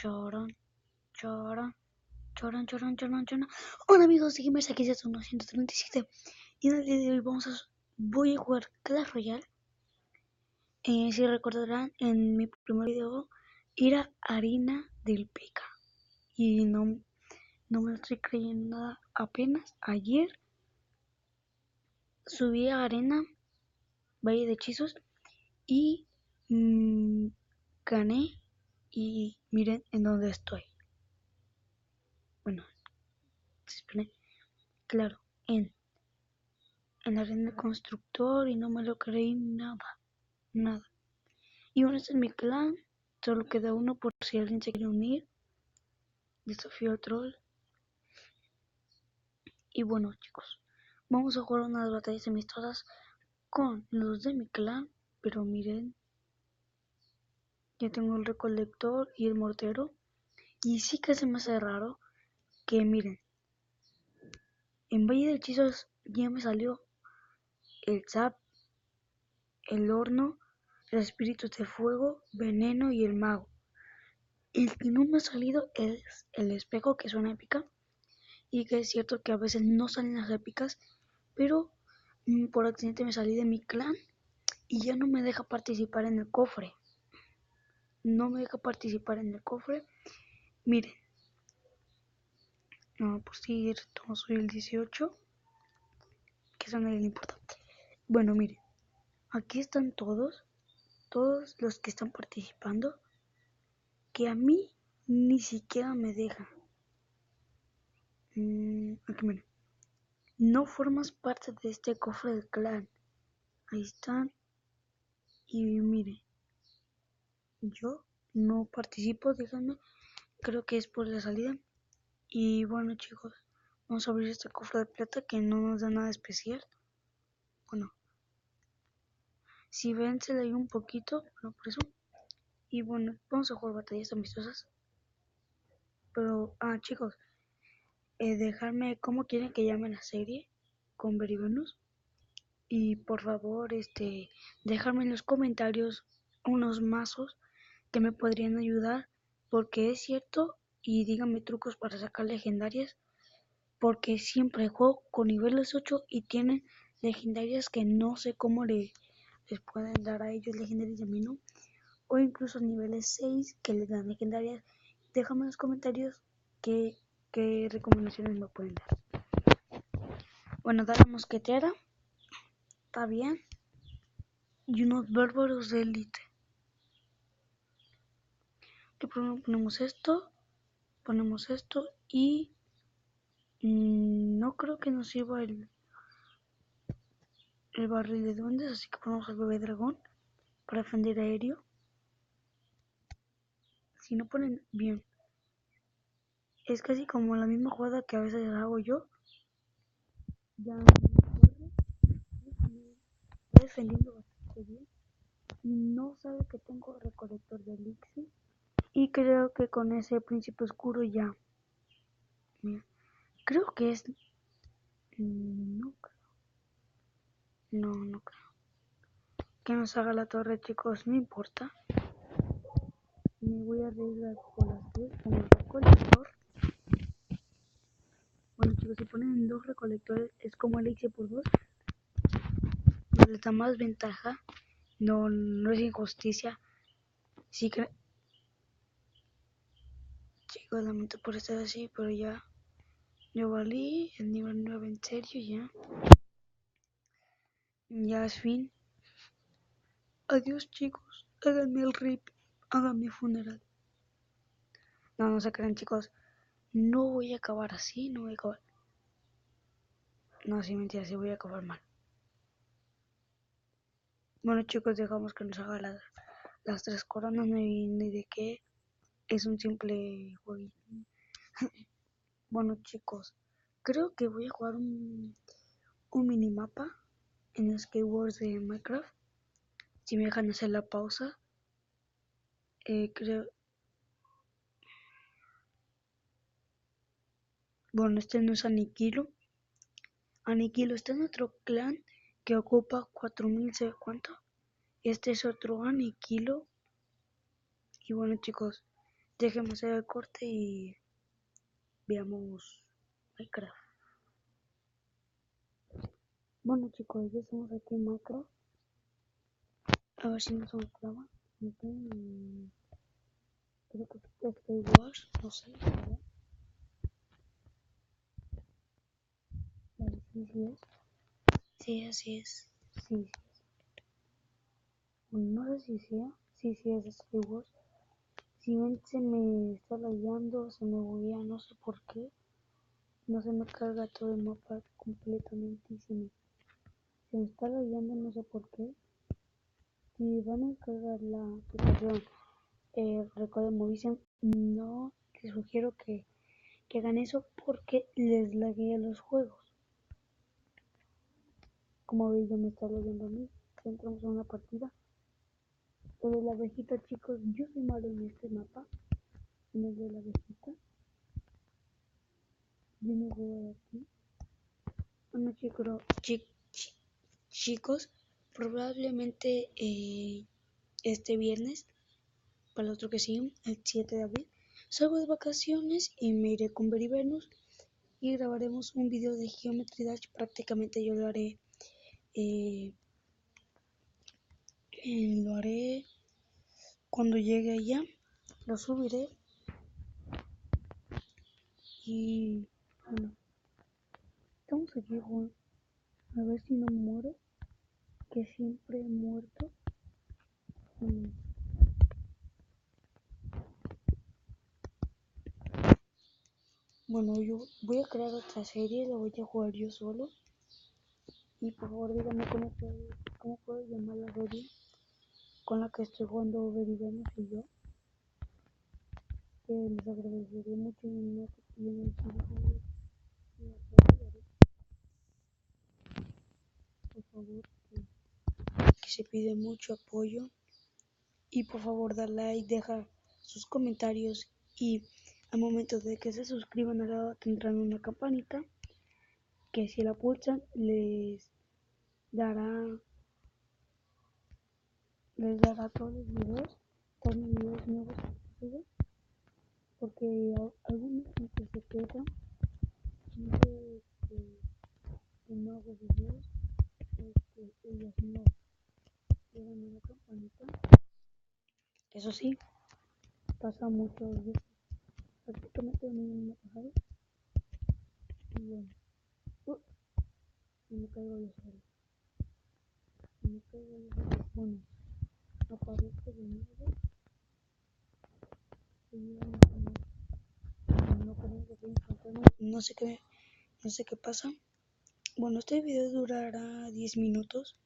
Chorón, chorón, chorón, chorón, chorón, chorón. Hola amigos de Gamers, aquí es 137 y en el día de hoy voy a jugar Clash Royale. Si recordarán, en mi primer video era Arena del P.E.K.K.A. y no me estoy creyendo nada. Apenas ayer subí a Arena Valle de Hechizos y gané, y miren en dónde estoy. Bueno, claro, en la arena constructor, y no me lo creí nada. Y bueno, este es mi clan, solo queda uno por si alguien se quiere unir. Desafío al troll. Y bueno chicos, vamos a jugar unas batallas amistosas con los de mi clan, pero miren, ya tengo el recolector y el mortero. Y sí que se me hace raro que miren, en Valle de Hechizos ya me salió el zap, el horno, los espíritus de fuego, veneno y el mago. El que no me ha salido es el espejo, que es una épica, y que es cierto que a veces no salen las épicas, pero por accidente me salí de mi clan y ya no me deja participar en el cofre. Miren, no, por cierto, soy el 18, que eso a nadie le importa. Bueno, miren, aquí están todos los que están participando, que a mí ni siquiera me dejan. Aquí miren, no formas parte de este cofre del clan. Ahí están. Y miren, yo no participo, díganme, creo que es por la salida. Y bueno chicos, vamos a abrir este cofre de plata que no nos da nada especial. Bueno, si ven se le dio un poquito, bueno, por eso. Y bueno, vamos a jugar batallas amistosas. Pero, chicos, dejarme cómo quieren que llame la serie con Verivenus. Y por favor, dejarme en los comentarios unos mazos que me podrían ayudar, porque es cierto, y díganme trucos para sacar legendarias, porque siempre juego con niveles 8 y tienen legendarias que no sé cómo les pueden dar a ellos legendarias y a mí no, o incluso niveles 6 que les dan legendarias. Déjame en los comentarios qué recomendaciones me pueden dar. Bueno, da la mosquetera, está bien, y unos bárbaros de élite. Que primero ponemos esto y no creo que nos sirva el barril de duendes, así que ponemos al bebé dragón para defender aéreo. Si no ponen bien, es casi como la misma jugada que a veces hago yo. Ya me está defendiendo bastante bien y no sabe que tengo recolector de elixir, y creo que con ese príncipe oscuro ya. Mira, creo que es, no creo que nos haga la torre, chicos. No importa, me voy a arriesgar por las 3 con el recolector. Bueno chicos, si ponen 2 recolectores es como elixir por 2, les da más ventaja. No es injusticia. Sí que, chicos, lamento por estar así, pero ya yo valí el nivel 9 en serio. Ya es fin. Adiós chicos, háganme el rip, háganme funeral. No se crean chicos, no voy a acabar así, no, sí, mentira, sí voy a acabar mal. Bueno chicos, dejamos que nos haga las 3 coronas, ni de qué, es un simple jueguito. Bueno chicos, creo que voy a jugar un minimapa en los Skywars de Minecraft. Si me dejan hacer la pausa, creo. Bueno, este no es Aniquilo. Aniquilo está en otro clan que ocupa 4000, ¿sé cuánto? Este es otro Aniquilo. Y bueno chicos, déjenme hacer el corte y veamos Minecraft. Bueno chicos, ya estamos aquí en Minecraft. A ver si nos graba. Creo que es Star Wars, no sé. Vale, sí es. Sí, así es. Sí. Bueno, no sé si sea. Sí es Star Wars. Si ven, se me está lagueando, se me buguea, no sé por qué. No se me carga todo el mapa completamente y se me está lagueando, no sé por qué. Si van a cargar la aplicación Record Movision, no les sugiero que hagan eso porque les laguea los juegos. Como veis, ya me está lagueando a mí. Entramos en una partida. Lo de la abejita, chicos, yo soy malo en este mapa. En el de la abejita. Yo no juego aquí. Bueno, chicos, probablemente este viernes, para el otro que sigue, el 7 de abril, salgo de vacaciones y me iré con Very Venus y grabaremos un video de Geometry Dash. Prácticamente yo lo haré cuando llegue allá, lo subiré y bueno, estamos aquí jugando, a ver si no muero, que siempre he muerto. Bueno, yo voy a crear otra serie, la voy a jugar yo solo. Y por favor díganme cómo puedo llamar la serie con la que estoy jugando Very Venus y yo. Que les agradecería mucho y en el siguiente por favor, que se pide mucho apoyo. Y por favor da like, deja sus comentarios y al momento de que se suscriban al lado tendrán una campanita que si la pulsan dará todos los videos nuevos que subo, porque algunos que se quejan de que no hago videos, ellos no le dan a la campanita. Eso sí, pasa muchas veces, prácticamente a mí me ha pasado y bueno, y me caigo yo solo. Bueno, aparezco de nuevo y no sé qué pasa. Bueno, este video durará 10 minutos.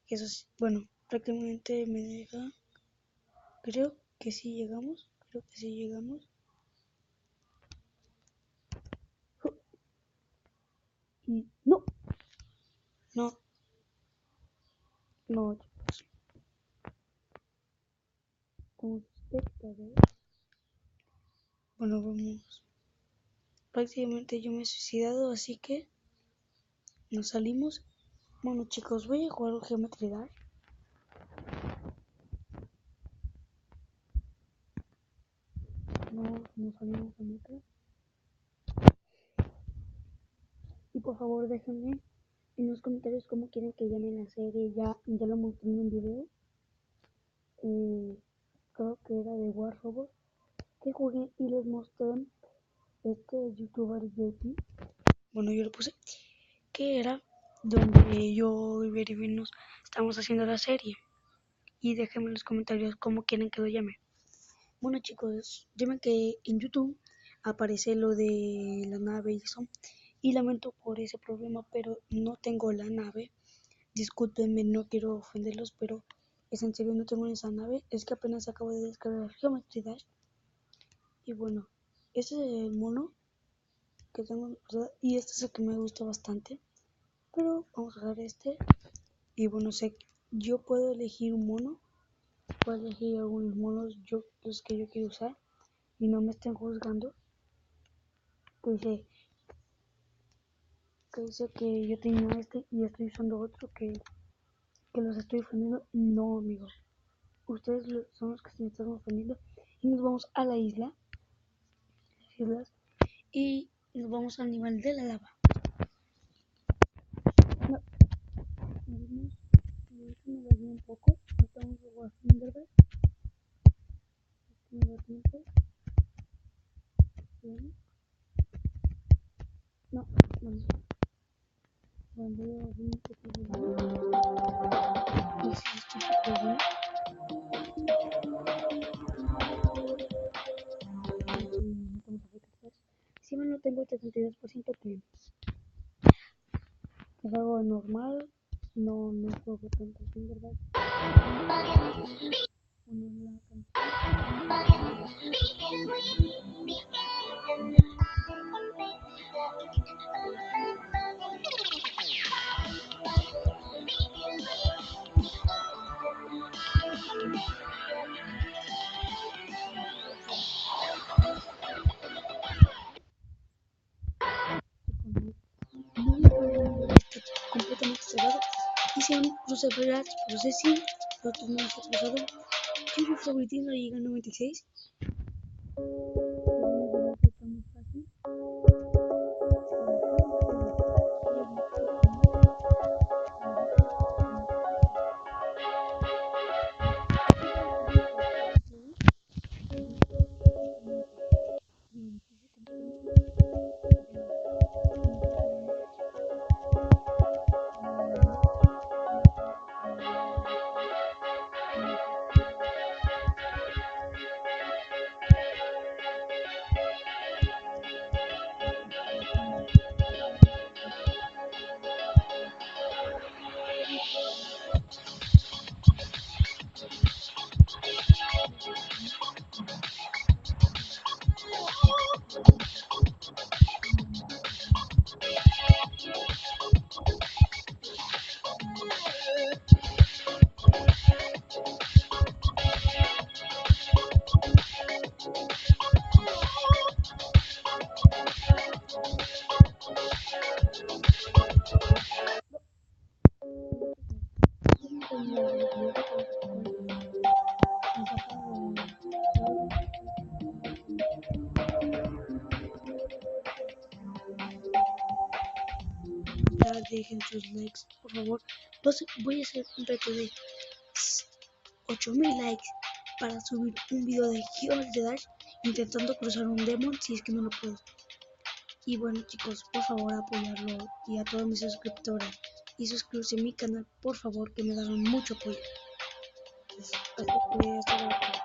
Eso sí, bueno, prácticamente me deja. Creo que sí llegamos. Y no, chicos. Como espectador. Bueno, vamos. Prácticamente yo me he suicidado, así que nos salimos. Bueno, chicos, voy a jugar Geometry Dash. No salimos a meter. Y por favor déjenme en los comentarios cómo quieren que llame la serie. Ya lo mostré en un video. Creo que era de War Robot. Que jugué y les mostré este youtuber JP. Bueno, yo lo puse. Que era donde yo y Very Venus estamos haciendo la serie. Y déjenme en los comentarios cómo quieren que lo llame. Bueno chicos, llamen que en YouTube aparece lo de la nave y eso. Y lamento por ese problema, pero no tengo la nave. Discúlpenme, no quiero ofenderlos, pero es en serio, no tengo esa nave. Es que apenas acabo de descargar Geometry Dash. Y bueno, este es el mono que tengo, y este es el que me gusta bastante. Pero vamos a usar este. Y bueno, yo puedo elegir un mono. Puedo elegir algunos monos, los que yo quiero usar. Y no me estén juzgando. Que dice que yo tenía este y estoy usando otro que los estoy ofendiendo. No, amigos. Ustedes son los que se me están ofendiendo y nos vamos a la isla, y nos vamos al nivel de la lava. No, me lo un poco, estamos a Thunderbird, me da tiempo, bien. No, bueno, cuando yo vi un poco de y si escucho que bueno, si me lo tengo el 72% que es algo normal, no juego tanto en verdad. Bueno, completamente cerrado y se llama Cruce Processing. Nosotros no hemos cruzado. Yo mi favoritismo llega a 96. Está muy fácil. Dejen sus likes, por favor. Voy a hacer un reto de 8000 likes para subir un video de Geometry Dash intentando cruzar un demon si es que no lo puedo. Y bueno chicos, por favor apoyarlo, y a todos mis suscriptores, y suscribirse a mi canal, por favor, que me dan mucho apoyo. Hasta luego.